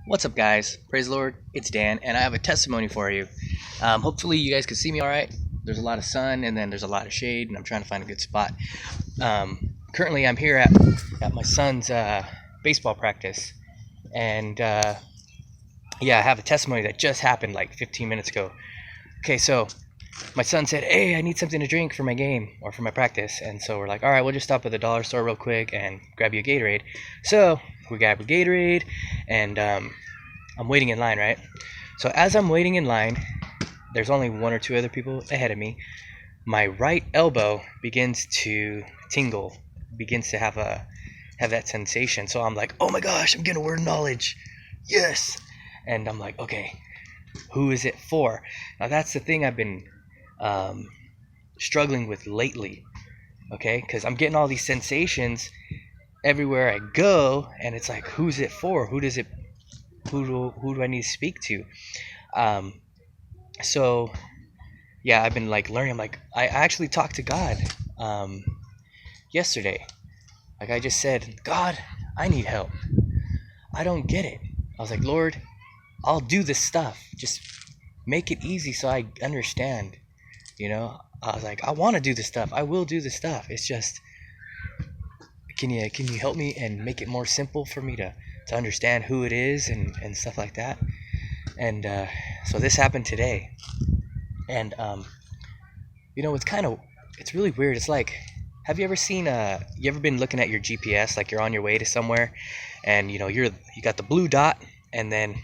What's up, guys? Praise the Lord. It's Dan, and I have a testimony for you. Hopefully, you guys can see me all right. There's a lot of sun, and then there's a lot of shade, and I'm trying to find a good spot. Currently, I'm here at my son's baseball practice, and yeah, I have a testimony that just happened like 15 minutes ago. Okay, so my son said, "Hey, I need something to drink for my game or for my practice," and so we're like, "All right, we'll just stop at the dollar store real quick and grab you a Gatorade." So we grab a Gatorade, and I'm waiting in line, right? So as I'm waiting in line, there's only one or two other people ahead of me. My right elbow begins to tingle, begins to have that sensation. So I'm like, "Oh my gosh, I'm getting a word of knowledge, yes!" And I'm like, "Okay, who is it for?" Now that's the thing I've been struggling with lately. Okay, because I'm getting all these sensations everywhere I go, and it's like, who's it for? Who do I need to speak to? Um, so yeah, I've been like learning. I'm like, I actually talked to God yesterday. Like I just said, "God, I need help. I don't get it." I was like, "Lord, I'll do this stuff. Just make it easy so I understand." I was like, "I want to do this stuff. I will do this stuff. It's just, can you help me and make it more simple for me to understand who it is and stuff like that?" And so this happened today, and it's really weird. It's like, have you ever seen you ever been looking at your GPS, like you're on your way to somewhere, and you got the blue dot, and then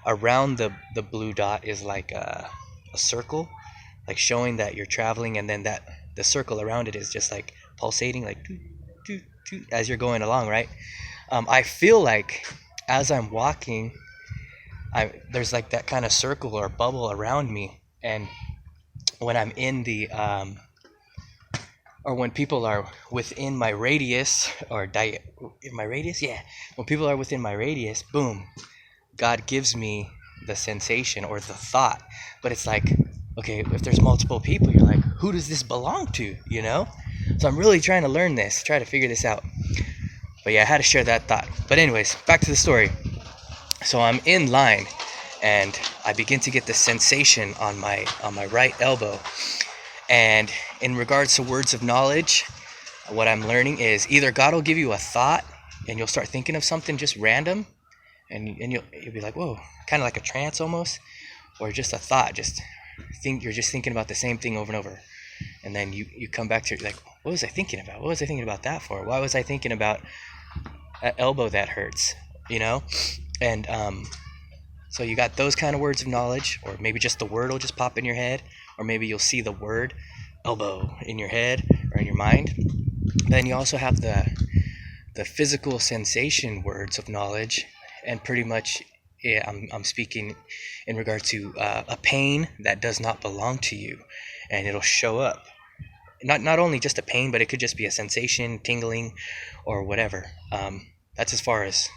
around the blue dot is like a circle, like showing that you're traveling, and then that the circle around it is just like pulsating, like doo, doo, doo, as you're going along, right? I feel like as I'm walking, there's like that kind of circle or bubble around me, and when I'm in the or when people are within my radius in my radius, yeah, when people are within my radius, boom, God gives me the sensation or the thought. But it's like, okay, if there's multiple people, you're like, who does this belong to? So I'm really trying to learn this, try to figure this out. But yeah, I had to share that thought. But anyways, back to the story. So I'm in line, and I begin to get the sensation on my right elbow. And in regards to words of knowledge, what I'm learning is either God will give you a thought and you'll start thinking of something just random, and you'll be like, whoa, kind of like a trance almost, or just a thought, you're just thinking about the same thing over and over, and then you come back to like, what was I thinking about? What was I thinking about that for? Why was I thinking about an elbow that hurts? And so you got those kind of words of knowledge, or maybe just the word will just pop in your head, or maybe you'll see the word elbow in your head or in your mind. Then you also have the physical sensation words of knowledge, and pretty much, yeah, I'm speaking in regard to a pain that does not belong to you, and it'll show up. Not only just a pain, but it could just be a sensation, tingling, or whatever. That's as far as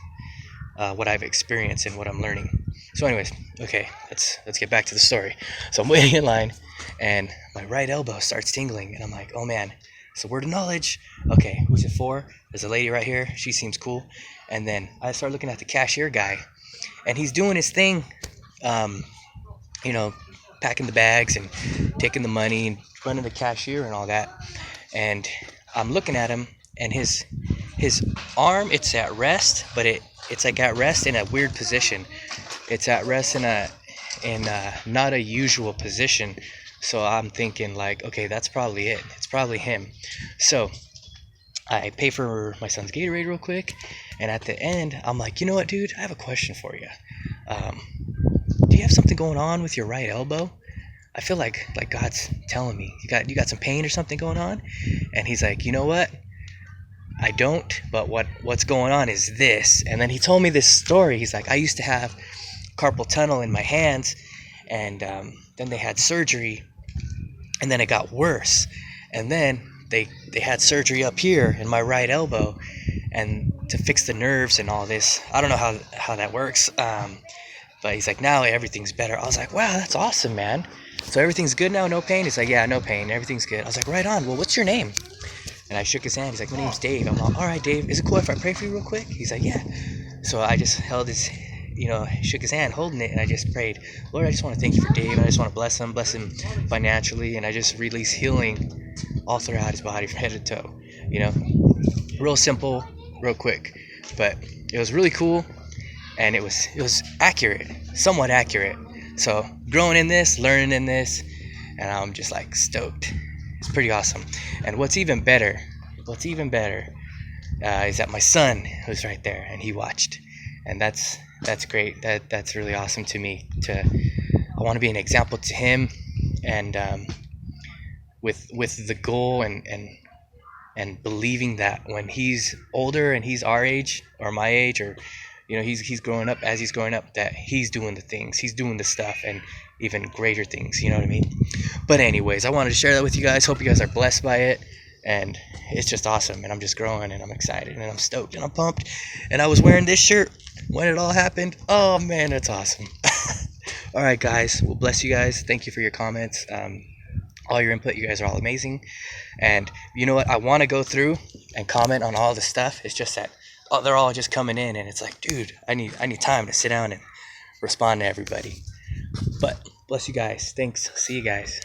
what I've experienced and what I'm learning. So anyways, okay, let's get back to the story. So I'm waiting in line, and my right elbow starts tingling, and I'm like, oh man, it's a word of knowledge. Okay, who's it for? There's a lady right here. She seems cool. And then I start looking at the cashier guy, and he's doing his thing, packing the bags and taking the money and running the cashier and all that. And I'm looking at him, and his arm, it's at rest, but it's like at rest in a weird position. It's at rest in a not a usual position. So I'm thinking like, okay, that's probably it. It's probably him. So I pay for my son's Gatorade real quick, and at the end, I'm like, you know what, dude? I have a question for you. Do you have something going on with your right elbow? I feel like God's telling me you got some pain or something going on. And he's like, you know what? I don't, but what's going on is this. And then he told me this story. He's like, I used to have carpal tunnel in my hands, and then they had surgery, and then it got worse, and then they had surgery up here in my right elbow, and to fix the nerves and all this. I don't know how that works, but he's like, now everything's better. I was like, wow, that's awesome, man. So everything's good now, no pain? He's like, yeah, no pain, everything's good. I was like, right on. Well, what's your name? And I shook his hand. He's like, my name's Dave. I'm like, all right, Dave, is it cool if I pray for you real quick? He's like, yeah. So I just held shook his hand holding it, and I just prayed, Lord, I just want to thank you for Dave, and I just want to bless him financially, and I just release healing all throughout his body from head to toe. Real simple, real quick, but it was really cool, and it was accurate, somewhat accurate. So growing in this, learning in this, and I'm just like stoked. It's pretty awesome. And what's even better is that my son was right there and he watched, and that's great. That's really awesome to me. I want to be an example to him, and with the goal and believing that when he's older and he's our age or my age, or he's growing up, as he's growing up, that he's doing the things, he's doing the stuff, and even greater things, you know what I mean? But anyways, I wanted to share that with you guys. Hope you guys are blessed by it, and it's just awesome, and I'm just growing, and I'm excited, and I'm stoked, and I'm pumped. And I was wearing this shirt when it all happened. Oh man, that's awesome. All right, guys, well, bless you guys. Thank you for your comments, all your input. You guys are all amazing. And you know what, I want to go through and comment on all the stuff. It's just that they're all just coming in, and it's like, dude, I need time to sit down and respond to everybody. But bless you guys. Thanks. See you guys.